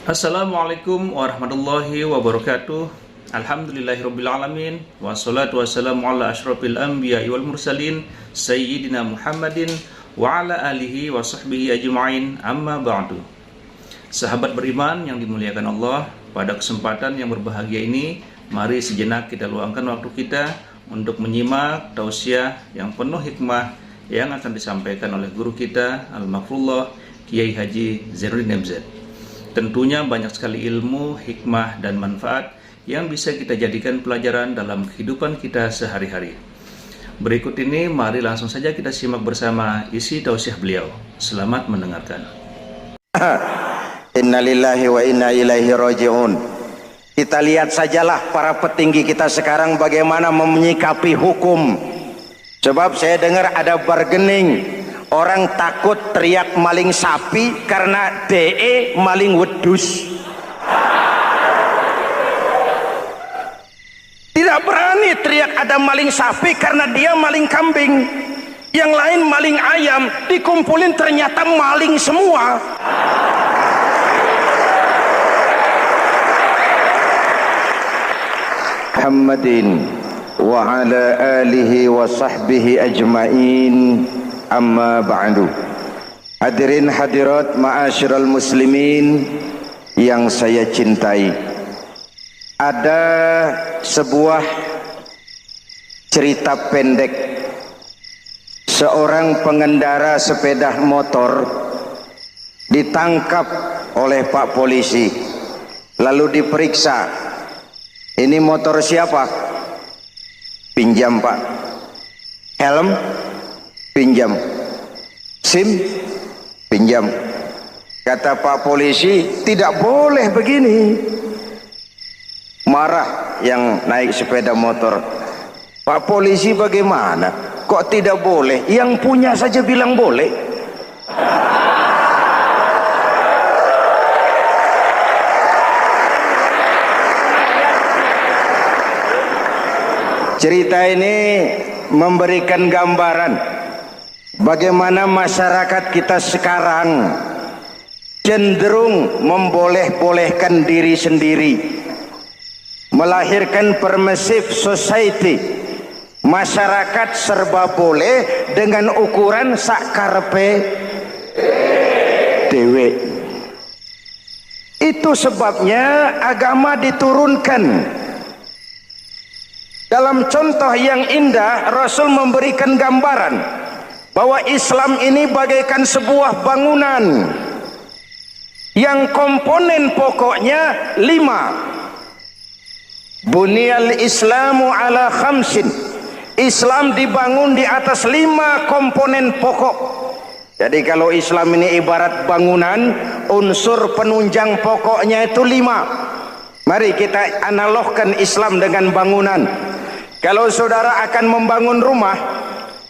Assalamualaikum warahmatullahi wabarakatuh. Alhamdulillahirrabbilalamin. Wassalatu wassalamu ala ashrafil anbiya wal mursalin Sayyidina Muhammadin wa ala alihi wa sahbihi ajma'in, amma ba'du. Sahabat beriman yang dimuliakan Allah, pada kesempatan yang berbahagia ini, mari sejenak kita luangkan waktu kita untuk menyimak tausiah yang penuh hikmah yang akan disampaikan oleh guru kita Al-Maghfurullah Kiai Haji Zainuddin MZ. Tentunya banyak sekali ilmu, hikmah, dan manfaat yang bisa kita jadikan pelajaran dalam kehidupan kita sehari-hari. Berikut ini mari langsung saja kita simak bersama isi tausiah beliau. Selamat mendengarkan. Innalillahi wa inna ilaihi raji'un. Kita lihat sajalah para petinggi kita sekarang bagaimana menyikapi hukum. Sebab saya dengar ada bargaining, orang takut teriak maling sapi karena DE maling wedus. Tidak berani teriak ada maling sapi karena dia maling kambing. Yang lain maling ayam, dikumpulin ternyata maling semua. Muhammadin wa ala alihi wa sahbihi ajma'in, amma ba'du. Hadirin hadirat ma'asyiral muslimin yang saya cintai, ada sebuah cerita pendek. Seorang pengendara sepeda motor ditangkap oleh Pak Polisi, lalu diperiksa. Ini motor siapa? Pinjam, Pak. Helm? Pinjam. SIM? Pinjam. Kata Pak Polisi, tidak boleh begini. Marah yang naik sepeda motor. Pak Polisi, bagaimana? Kok tidak boleh? Yang punya saja bilang boleh. Cerita ini memberikan gambaran bagaimana masyarakat kita sekarang cenderung memboleh-bolehkan diri sendiri, melahirkan permissive society. Masyarakat serba boleh dengan ukuran sakarepe dewe. Itu sebabnya agama diturunkan. Dalam contoh yang indah, Rasul memberikan gambaran bahwa Islam ini bagaikan sebuah bangunan yang komponen pokoknya 5. Bunyal Islamu ala khamsin. Islam dibangun di atas 5 komponen pokok. Jadi kalau Islam ini ibarat bangunan, unsur penunjang pokoknya itu 5. Mari kita analogkan Islam dengan bangunan. Kalau saudara akan membangun rumah,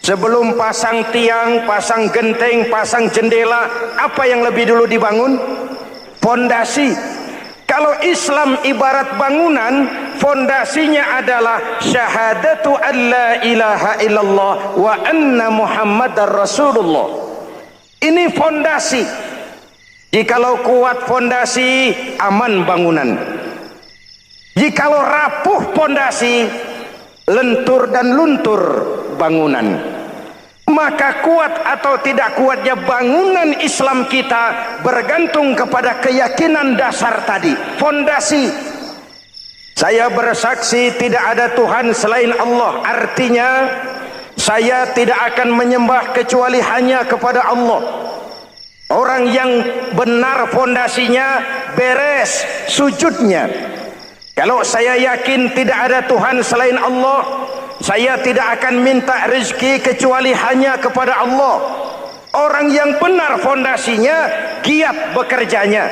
sebelum pasang tiang, pasang genteng, pasang jendela, apa yang lebih dulu dibangun? Fondasi. Kalau Islam ibarat bangunan, fondasinya adalah syahadatu an la ilaha illallah wa anna muhammadar rasulullah. Ini fondasi. Jikalau kuat fondasi, aman bangunan. Jikalau rapuh fondasi, lentur dan luntur bangunan. Maka kuat atau tidak kuatnya bangunan Islam kita bergantung kepada keyakinan dasar tadi, fondasi. Saya bersaksi tidak ada Tuhan selain Allah, artinya saya tidak akan menyembah kecuali hanya kepada Allah. Orang yang benar fondasinya beres sujudnya. Kalau saya yakin tidak ada Tuhan selain Allah, saya tidak akan minta rezeki kecuali hanya kepada Allah. Orang yang benar fondasinya, giat bekerjanya,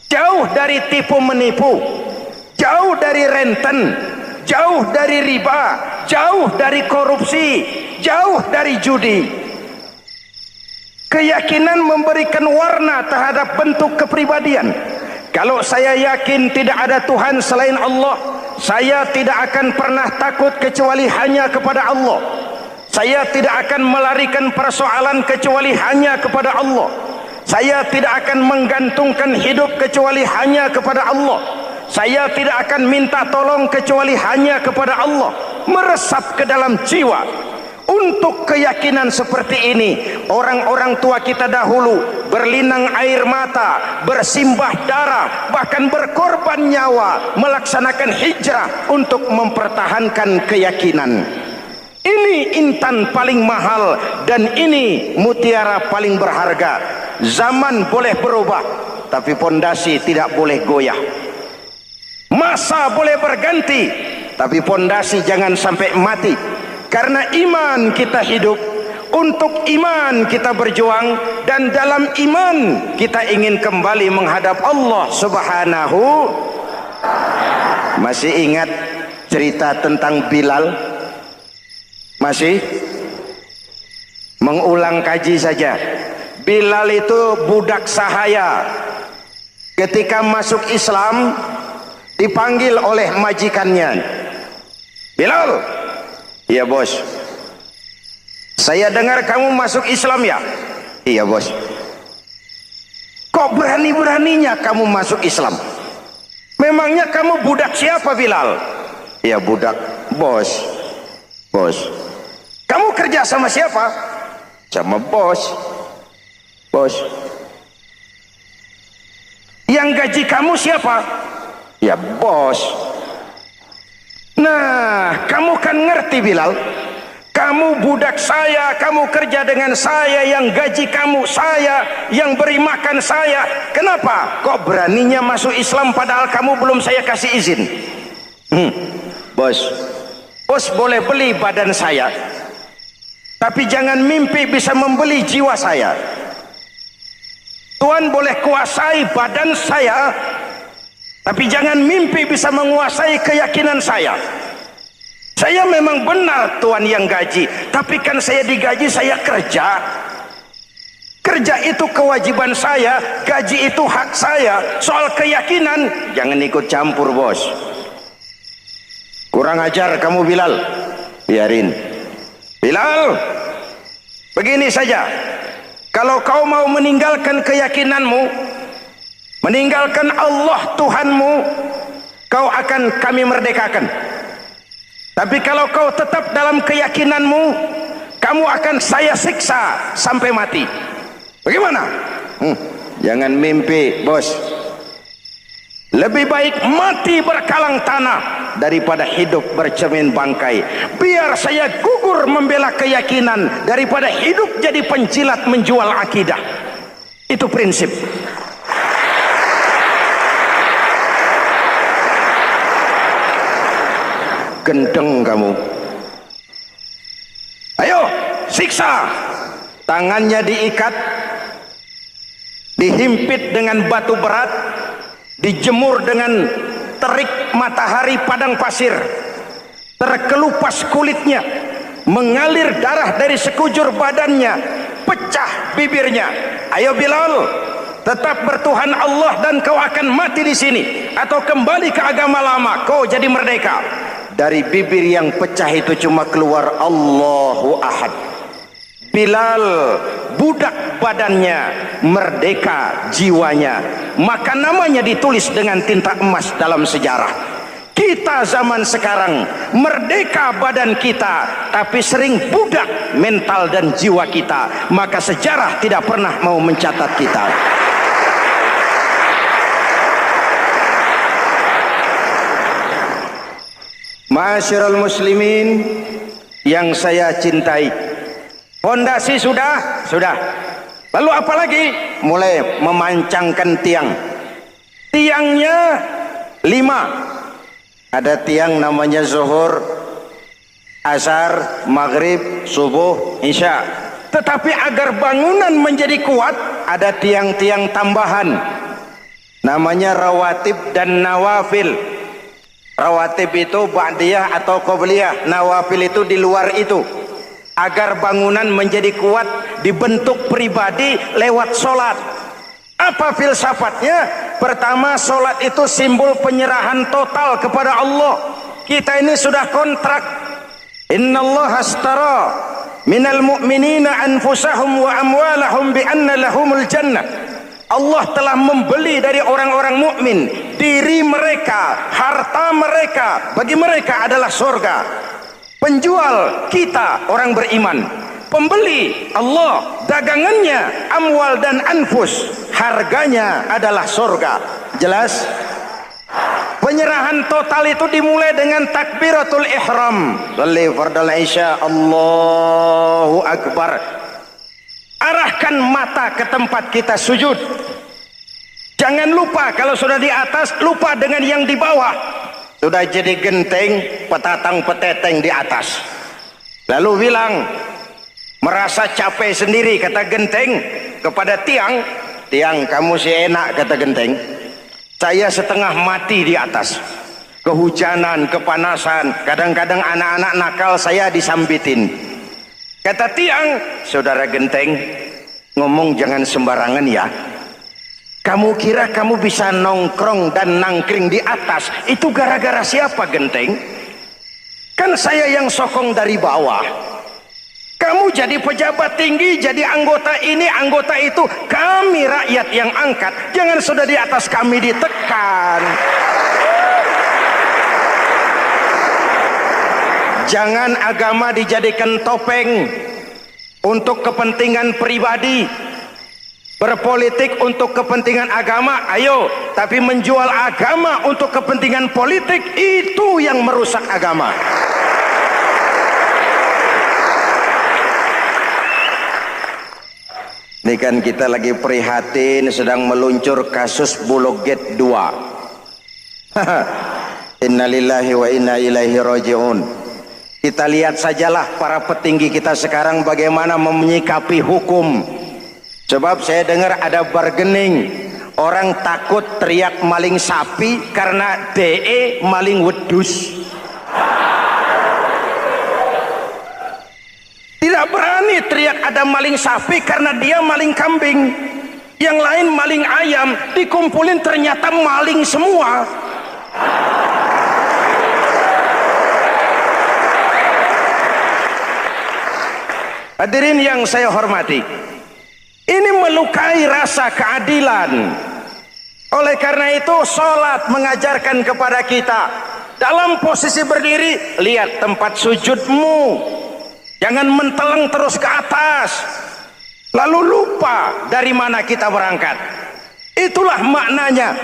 jauh dari tipu menipu, jauh dari renten, jauh dari riba, jauh dari korupsi, jauh dari judi. Keyakinan memberikan warna terhadap bentuk kepribadian. Kalau saya yakin tidak ada Tuhan selain Allah, saya tidak akan pernah takut kecuali hanya kepada Allah. Saya tidak akan melarikan persoalan kecuali hanya kepada Allah. Saya tidak akan menggantungkan hidup kecuali hanya kepada Allah. Saya tidak akan minta tolong kecuali hanya kepada Allah. Meresap ke dalam jiwa. Untuk keyakinan seperti ini, orang-orang tua kita dahulu berlinang air mata, bersimbah darah, bahkan berkorban nyawa, melaksanakan hijrah untuk mempertahankan keyakinan. Ini intan paling mahal dan ini mutiara paling berharga. Zaman boleh berubah, tapi pondasi tidak boleh goyah. Masa boleh berganti, tapi pondasi jangan sampai mati. Karena iman kita hidup, untuk iman kita berjuang, dan dalam iman kita ingin kembali menghadap Allah Subhanahu. Masih ingat cerita tentang Bilal? Masih? Mengulang kaji saja. Bilal itu budak sahaya. Ketika masuk Islam, dipanggil oleh majikannya. Bilal, iya bos. Saya dengar kamu masuk Islam ya? Iya bos. Kok berani-beraninya kamu masuk Islam? Memangnya kamu budak siapa Bilal? Iya budak bos. Bos. Kamu kerja sama siapa? Sama bos. Bos. Yang gaji kamu siapa? Ya bos. Nah, kamu kan ngerti Bilal, kamu budak saya, kamu kerja dengan saya, yang gaji kamu saya, yang beri makan saya. Kenapa? Kok beraninya masuk Islam padahal kamu belum saya kasih izin? Bos, bos boleh beli badan saya, tapi jangan mimpi bisa membeli jiwa saya. Tuhan boleh kuasai badan saya, tapi jangan mimpi bisa menguasai keyakinan saya. Saya memang benar Tuhan yang gaji, tapi kan saya digaji, saya kerja. Kerja itu kewajiban saya, gaji itu hak saya. Soal keyakinan, jangan ikut campur bos. Kurang ajar kamu Bilal. Biarin. Bilal, begini saja. Kalau kau mau meninggalkan keyakinanmu, meninggalkan Allah Tuhanmu, kau akan kami merdekakan. Tapi kalau kau tetap dalam keyakinanmu, kamu akan saya siksa sampai mati. Bagaimana? Jangan mimpi bos. Lebih baik mati berkalang tanah daripada hidup bercermin bangkai. Biar saya gugur membela keyakinan daripada hidup jadi penjilat menjual akidah. Itu prinsip. Gendeng kamu. Ayo siksa. Tangannya diikat, dihimpit dengan batu berat, dijemur dengan terik matahari padang pasir, terkelupas kulitnya, mengalir darah dari sekujur badannya, pecah bibirnya. Ayo Bilal, tetap bertuhan Allah dan kau akan mati di sini, atau kembali ke agama lama, kau jadi merdeka. Dari bibir yang pecah itu cuma keluar Allahu Ahad. Bilal budak badannya, merdeka jiwanya, maka namanya ditulis dengan tinta emas dalam sejarah. Kita zaman sekarang merdeka badan kita, tapi sering budak mental dan jiwa kita, maka sejarah tidak pernah mau mencatat kita. Ma'asyiral muslimin yang saya cintai, fondasi sudah. Lalu apa lagi? Mulai memancangkan tiang. Tiangnya 5. Ada tiang namanya zuhur, asar, maghrib, subuh, isya. Tetapi agar bangunan menjadi kuat, ada tiang-tiang tambahan. Namanya rawatib dan nawafil. Rawatib itu ba'diyah atau qobliyah, nawafil itu di luar itu. Agar bangunan menjadi kuat, dibentuk pribadi lewat sholat. Apa filsafatnya? Pertama, sholat itu simbol penyerahan total kepada Allah. Kita ini sudah kontrak. Innallaha astara minal mu'minina anfusahum wa amwalahum bi anna lahumul jannah. Allah telah membeli dari orang-orang mukmin diri mereka, harta mereka, bagi mereka adalah surga. Penjual kita orang beriman, pembeli Allah, dagangannya amwal dan anfus, harganya adalah surga. Jelas? Penyerahan total itu dimulai dengan takbiratul ihram. Shalli fardal isya, Allahu akbar. Arahkan mata ke tempat kita sujud. Jangan lupa kalau sudah di atas, lupa dengan yang di bawah. Sudah jadi genteng, petatang peteteng di atas. Lalu bilang, merasa capek sendiri, kata genteng kepada tiang. Tiang, kamu sih enak, kata genteng. Saya setengah mati di atas. Kehujanan, kepanasan, kadang-kadang anak-anak nakal saya disambitin. Kata tiang, saudara genteng, ngomong jangan sembarangan ya. Kamu kira kamu bisa nongkrong dan nangkring di atas, itu gara-gara siapa genteng? Kan saya yang sokong dari bawah. Kamu jadi pejabat tinggi, jadi anggota ini, anggota itu. Kami rakyat yang angkat. Jangan sudah di atas kami ditekan. Jangan agama dijadikan topeng untuk kepentingan pribadi. Berpolitik untuk kepentingan agama, ayo. Tapi menjual agama untuk kepentingan politik, itu yang merusak agama. Ini kan kita lagi prihatin sedang meluncur kasus Bulog Gate 2. Innalillahi wa inna ilaihi raji'un. Kita lihat sajalah para petinggi kita sekarang bagaimana menyikapi hukum. Sebab saya dengar ada bargaining. Orang takut teriak maling sapi karena DE maling wedus. Tidak berani teriak ada maling sapi karena dia maling kambing. Yang lain maling ayam, dikumpulin ternyata maling semua. Hadirin yang saya hormati, ini melukai rasa keadilan. Oleh karena itu sholat mengajarkan kepada kita, dalam posisi berdiri, lihat tempat sujudmu. Jangan menteleng terus ke atas, lalu lupa dari mana kita berangkat. Itulah maknanya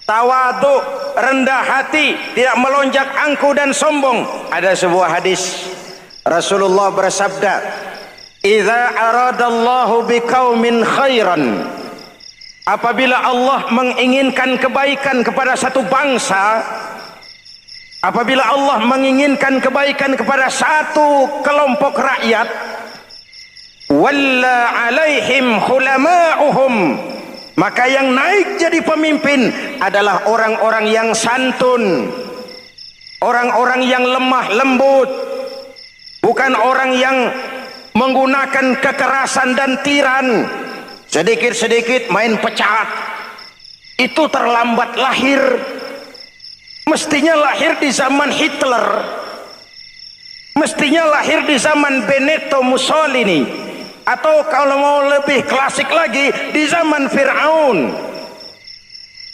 tawadhu, rendah hati, tidak melonjak angku dan sombong. Ada sebuah hadis Rasulullah bersabda, "Idza aradallahu biqaumin khairan." Apabila Allah menginginkan kebaikan kepada satu bangsa, apabila Allah menginginkan kebaikan kepada satu kelompok rakyat, walla alaihim khulama'uhum, maka yang naik jadi pemimpin adalah orang-orang yang santun, orang-orang yang lemah lembut, bukan orang yang menggunakan kekerasan dan tiran. Sedikit-sedikit main pecat, itu terlambat lahir. Mestinya lahir di zaman Hitler, mestinya lahir di zaman Benito Mussolini, atau kalau mau lebih klasik lagi di zaman Fir'aun.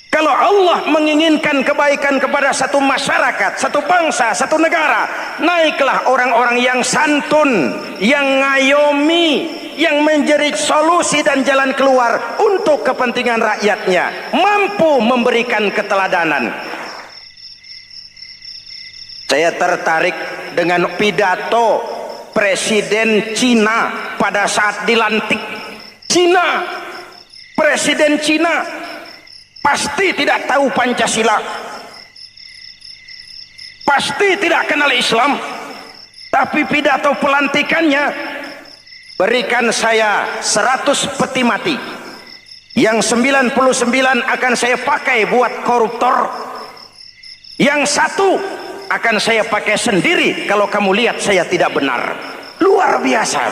Kalau Allah menginginkan kebaikan kepada satu masyarakat, satu bangsa, satu negara, naiklah orang-orang yang santun, yang ngayomi, yang menjadi solusi dan jalan keluar untuk kepentingan rakyatnya, mampu memberikan keteladanan. Saya tertarik dengan pidato Presiden Cina pada saat dilantik. Cina, Presiden Cina pasti tidak tahu Pancasila, pasti tidak kenal Islam, tapi pidato pelantikannya, berikan saya 100 peti mati, yang 99 akan saya pakai buat koruptor, yang satu akan saya pakai sendiri kalau kamu lihat saya tidak benar. Luar biasa.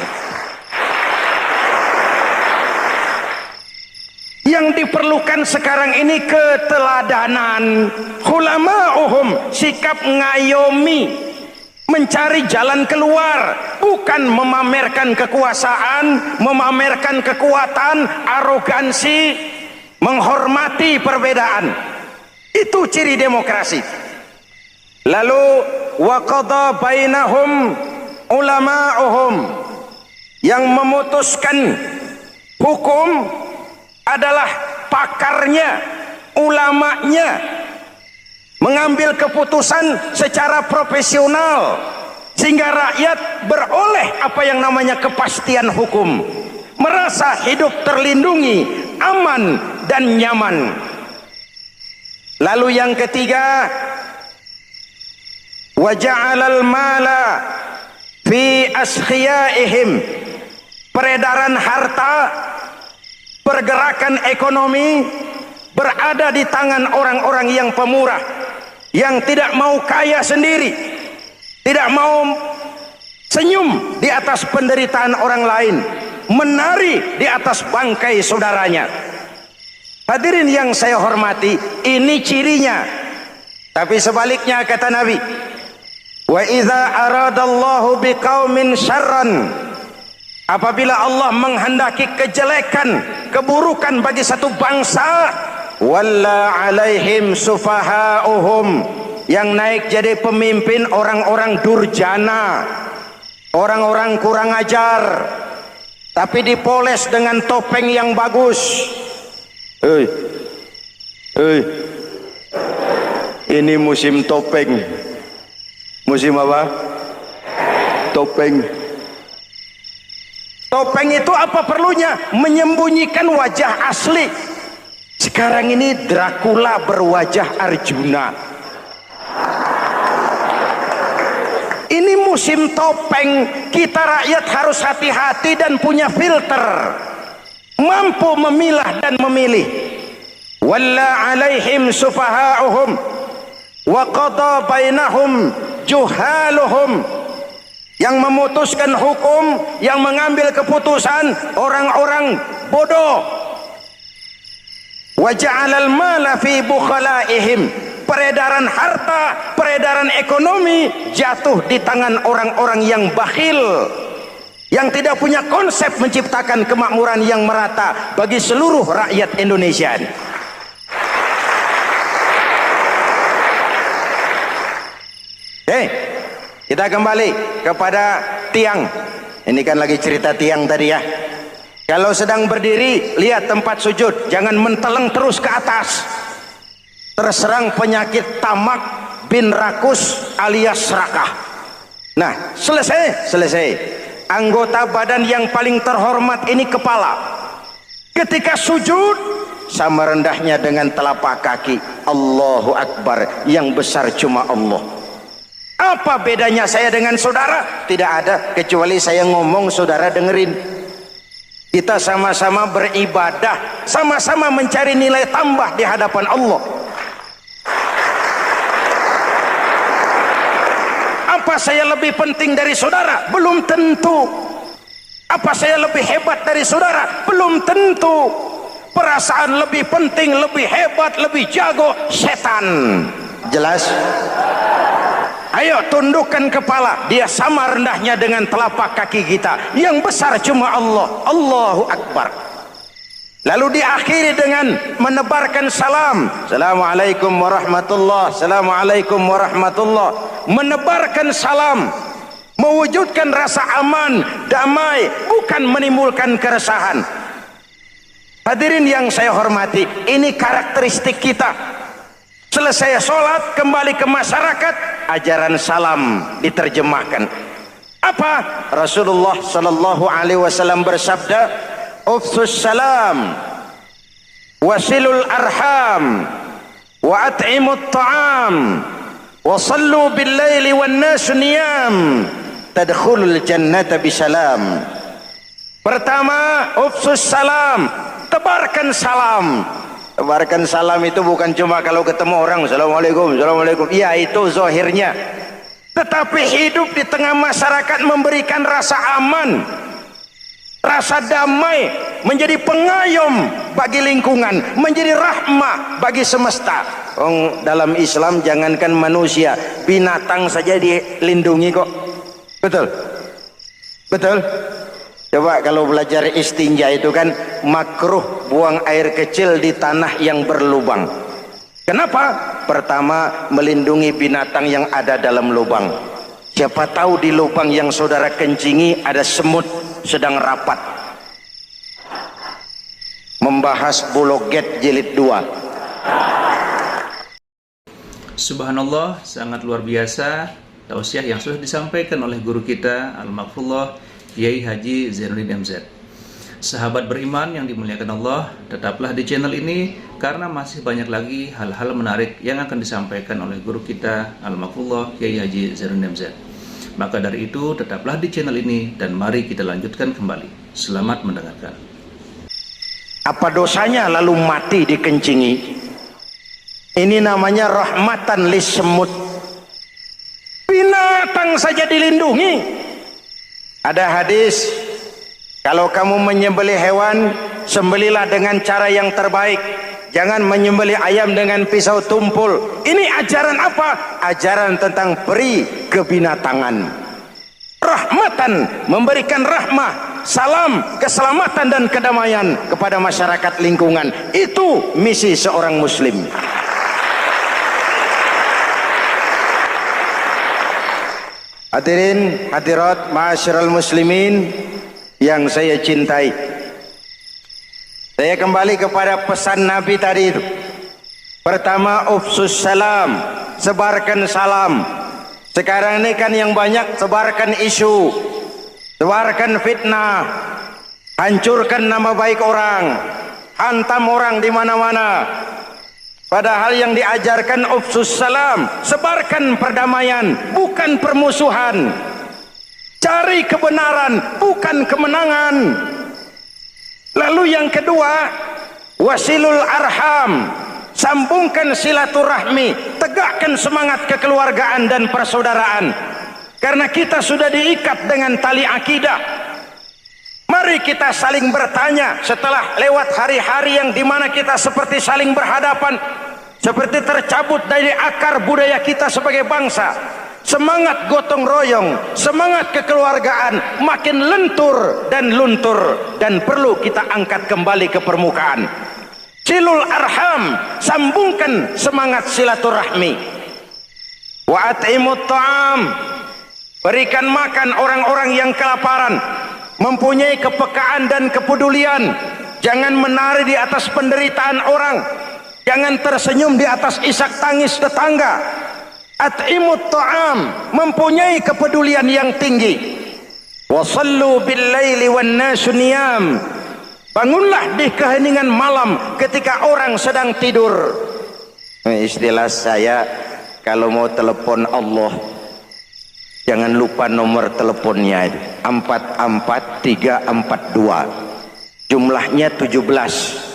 Yang diperlukan sekarang ini keteladanan, khulama'uhum, sikap ngayomi, mencari jalan keluar, bukan memamerkan kekuasaan, memamerkan kekuatan, arogansi. menghormati perbedaan. Itu ciri demokrasi. Lalu wa qada bainahum ulama'uhum, yang memutuskan hukum adalah pakarnya, ulamanya, mengambil keputusan secara profesional sehingga rakyat beroleh apa yang namanya kepastian hukum, merasa hidup terlindungi, aman dan nyaman. Lalu yang ketiga, wa ja'alal mala fi askhiyaihim, peredaran harta, pergerakan ekonomi berada di tangan orang-orang yang pemurah, yang tidak mau kaya sendiri, tidak mau senyum di atas penderitaan orang lain, menari di atas bangkai saudaranya. Hadirin yang saya hormati, ini cirinya. Tapi sebaliknya kata Nabi, wa idza aradallahu biqaumin syarran, apabila Allah menghendaki kejelekan, keburukan bagi satu bangsa, walla alaihim sufahauhum, yang naik jadi pemimpin orang-orang durjana, orang-orang kurang ajar, tapi dipoles dengan topeng yang bagus. Ini musim topeng. Musim apa? Topeng. Topeng itu apa perlunya? Menyembunyikan wajah asli. Sekarang ini Dracula berwajah Arjuna. Ini musim topeng. Kita rakyat harus hati-hati dan punya filter, mampu memilah dan memilih. Walla alaihim sufahauhum wa qada bainahum juhaluhum, yang memutuskan hukum, yang mengambil keputusan orang-orang bodoh. Wa ja'alal mala fi bukhalaihim, peredaran harta, peredaran ekonomi jatuh di tangan orang-orang yang bakhil, yang tidak punya konsep menciptakan kemakmuran yang merata bagi seluruh rakyat Indonesia. Kita kembali kepada tiang. Ini kan lagi cerita tiang tadi ya. Kalau sedang berdiri, lihat tempat sujud, jangan menteleng terus ke atas. Terserang penyakit tamak bin rakus alias serakah. Nah, selesai. Anggota badan yang paling terhormat ini kepala. Ketika sujud, sama rendahnya dengan telapak kaki. Allahu Akbar, yang besar cuma Allah. Apa bedanya saya dengan saudara? Tidak ada, kecuali saya ngomong saudara dengerin. Kita sama-sama beribadah, sama-sama mencari nilai tambah di hadapan Allah. Apa saya lebih penting dari saudara? Belum tentu. Apa saya lebih hebat dari saudara? Belum tentu. Perasaan lebih penting, lebih hebat, lebih jago setan. Jelas? Ayo tundukkan kepala, dia sama rendahnya dengan telapak kaki kita. Yang besar cuma Allah. Allahu Akbar. Lalu diakhiri dengan menebarkan salam. Assalamualaikum warahmatullah. Assalamualaikum warahmatullah. Menebarkan salam, mewujudkan rasa aman, damai, bukan menimbulkan keresahan. Hadirin yang saya hormati, ini karakteristik kita. Selesai sholat, kembali ke masyarakat, ajaran salam diterjemahkan. Apa? Rasulullah sallallahu alaihi wasallam bersabda, "Ufsus salam, wasilul arham, wa at'imut ta'am, wa sallu bil laili wan nasu niyam, tadkhulul jannata bisalam." Pertama, ufsus salam, tebarkan salam. Tebarkan salam itu bukan cuma kalau ketemu orang assalamualaikum, assalamualaikum. Ya, itu zahirnya. Tetapi hidup di tengah masyarakat memberikan rasa aman, rasa damai, menjadi pengayom bagi lingkungan, menjadi rahmah bagi semesta. Dalam Islam jangankan manusia, binatang saja dilindungi kok. Betul? Betul? Coba kalau belajar istinja itu kan makruh buang air kecil di tanah yang berlubang. Kenapa? Pertama, melindungi binatang yang ada dalam lubang. Siapa tahu di lubang yang saudara kencingi ada semut sedang rapat. Membahas Bologet jilid 2. Subhanallah, sangat luar biasa tausiah yang sudah disampaikan oleh guru kita Al-Maghfurullah Kiai Haji Zainuddin MZ. Sahabat beriman yang dimuliakan Allah, tetaplah di channel ini karena masih banyak lagi hal-hal menarik yang akan disampaikan oleh guru kita Al-Maghfurullah Kiai Haji Zainuddin MZ. Maka dari itu tetaplah di channel ini dan mari kita lanjutkan kembali. Selamat mendengarkan. Apa dosanya lalu mati dikencingi? Ini namanya rahmatan lis semut. Binatang saja dilindungi. Ada hadis, kalau kamu menyembelih hewan, sembelilah dengan cara yang terbaik. Jangan menyembelih ayam dengan pisau tumpul. Ini ajaran apa? Ajaran tentang peri kebinatangan. Rahmatan, memberikan rahmah, salam, keselamatan dan kedamaian kepada masyarakat lingkungan. Itu misi seorang muslim. Hadirin hadirat ma'asyiral muslimin yang saya cintai, saya kembali kepada pesan Nabi tadi itu. Pertama, ufsus salam, sebarkan salam. Sekarang ini kan yang banyak sebarkan isu, sebarkan fitnah, hancurkan nama baik orang, hantam orang di mana-mana. Padahal yang diajarkan ufsus salam, sebarkan perdamaian, bukan permusuhan. Cari kebenaran, bukan kemenangan. Lalu yang kedua, wasilul arham, sambungkan silaturahmi, tegakkan semangat kekeluargaan dan persaudaraan. Karena kita sudah diikat dengan tali akidah. Mari kita saling bertanya setelah lewat hari-hari yang dimana kita seperti saling berhadapan, seperti tercabut dari akar budaya kita sebagai bangsa. Semangat gotong royong, semangat kekeluargaan makin lentur dan luntur dan perlu kita angkat kembali ke permukaan. Silul arham, sambungkan semangat silaturahmi. Wa at'imut ta'am, berikan makan orang-orang yang kelaparan. Mempunyai kepekaan dan kepedulian. Jangan menari di atas penderitaan orang, jangan tersenyum di atas isak tangis tetangga. At'imut ta'am, mempunyai kepedulian yang tinggi. Wasallu bil laili wan nasu niyam, bangunlah di keheningan malam ketika orang sedang tidur. Istilah saya, kalau mau telepon Allah, jangan lupa nomor teleponnya itu 44342. Jumlahnya 17.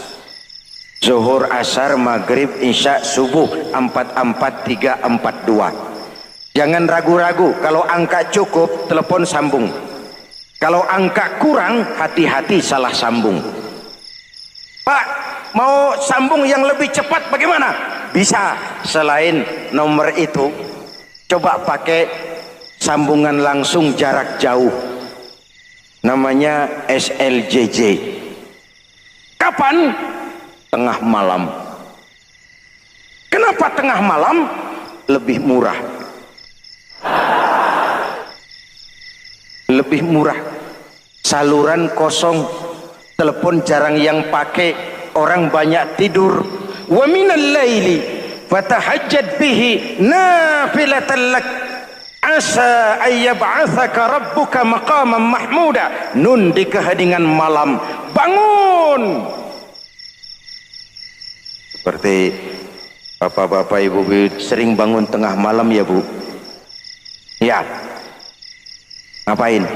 Zuhur, asar, maghrib, isya, subuh 44342. Jangan ragu-ragu, kalau angka cukup telepon sambung. Kalau angka kurang, hati-hati salah sambung. Pak, mau sambung yang lebih cepat bagaimana? Bisa, selain nomor itu coba pakai sambungan langsung jarak jauh, namanya SLJJ. Kapan? Tengah malam. Kenapa tengah malam? Lebih murah. Lebih murah. Saluran kosong, telepon jarang yang pakai, orang banyak tidur. Wa minal laili fatahajjad bihi nafilatan lak asa ayyab'atsaka rabbuka maqaman mahmuda. Nun di keheningan malam, bangun. Seperti bapak-bapak, ibu-ibu sering bangun tengah malam ya Bu? Ya. Ngapain?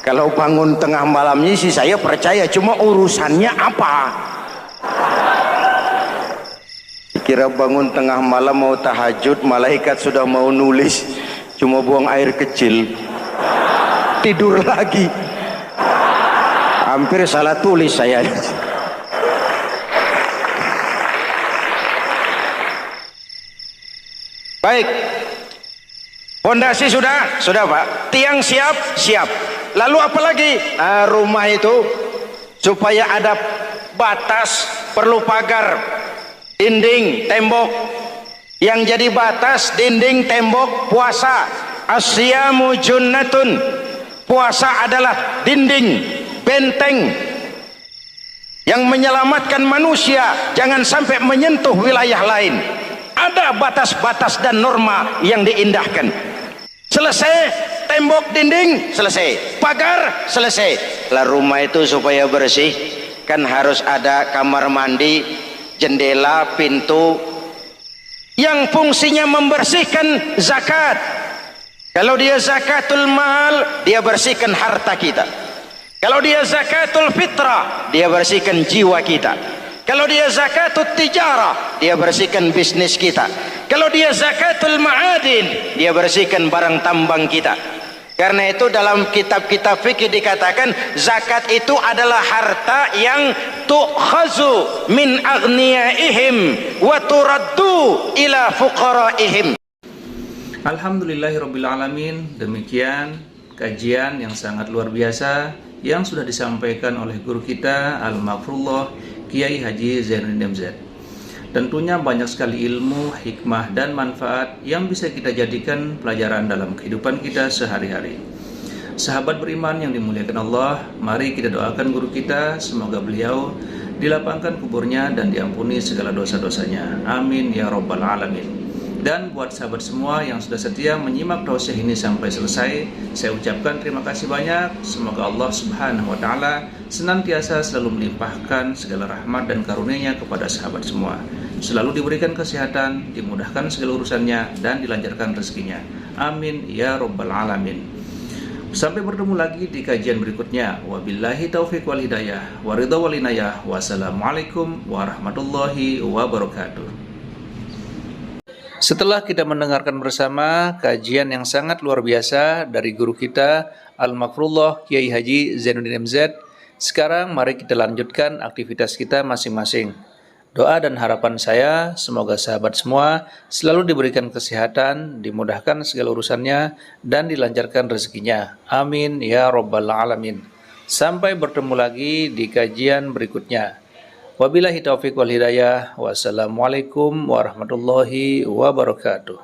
Kalau bangun tengah malamnya sih saya percaya, cuma urusannya apa? Kira bangun tengah malam mau tahajud, malaikat sudah mau nulis, cuma buang air kecil, tidur lagi. Hampir salah tulis saya. Baik, Pondasi sudah Pak. Tiang siap. Lalu apa lagi? Rumah itu supaya ada batas, perlu pagar, dinding, tembok. Yang jadi batas, dinding, tembok, puasa. Asyamu junnatun. Puasa adalah dinding, benteng yang menyelamatkan manusia jangan sampai menyentuh wilayah lain. Ada batas-batas dan norma yang diindahkan. Selesai, tembok, dinding, selesai. Pagar, selesai. Lah rumah itu supaya bersih, kan harus ada kamar mandi, jendela, pintu, yang fungsinya membersihkan zakat. Kalau dia zakatul mal, dia bersihkan harta kita. Kalau dia zakatul fitrah, dia bersihkan jiwa kita. Kalau dia zakatul tijarah, dia bersihkan bisnis kita. Kalau dia zakatul ma'adin, dia bersihkan barang tambang kita. Karena itu dalam kitab-kitab fikih dikatakan zakat itu adalah harta yang tu'khazu min aghniyaihim wa turaddu ila fuqaraihim. Alhamdulillahirrabbilalamin. Demikian kajian yang sangat luar biasa yang sudah disampaikan oleh guru kita Al-Maghfurullah Kiai Haji Zainuddin MZ. Tentunya banyak sekali ilmu, hikmah, dan manfaat yang bisa kita jadikan pelajaran dalam kehidupan kita sehari-hari. Sahabat beriman yang dimuliakan Allah, mari kita doakan guru kita, semoga beliau dilapangkan kuburnya dan diampuni segala dosa-dosanya. Amin ya rabbal alamin. Dan buat sahabat semua yang sudah setia menyimak tausiah ini sampai selesai, saya ucapkan terima kasih banyak. Semoga Allah Subhanahu wa Ta'ala senantiasa selalu melimpahkan segala rahmat dan karunia-Nya kepada sahabat semua. Selalu diberikan kesehatan, dimudahkan segala urusannya, dan dilancarkan rezekinya. Amin ya rabbal alamin. Sampai bertemu lagi di kajian berikutnya. Wabillahi taufiq wal hidayah, waridha wal inayah. Wassalamualaikum warahmatullahi wabarakatuh. Setelah kita mendengarkan bersama kajian yang sangat luar biasa dari guru kita Al-Maghfurullah Kiai Haji Zainuddin MZ, sekarang mari kita lanjutkan aktivitas kita masing-masing. Doa dan harapan saya semoga sahabat semua selalu diberikan kesehatan, dimudahkan segala urusannya, dan dilancarkan rezekinya. Amin ya rabbal alamin. Sampai bertemu lagi di kajian berikutnya. Wabillahi taufiq wal hidayah. Wassalamualaikum warahmatullahi wabarakatuh.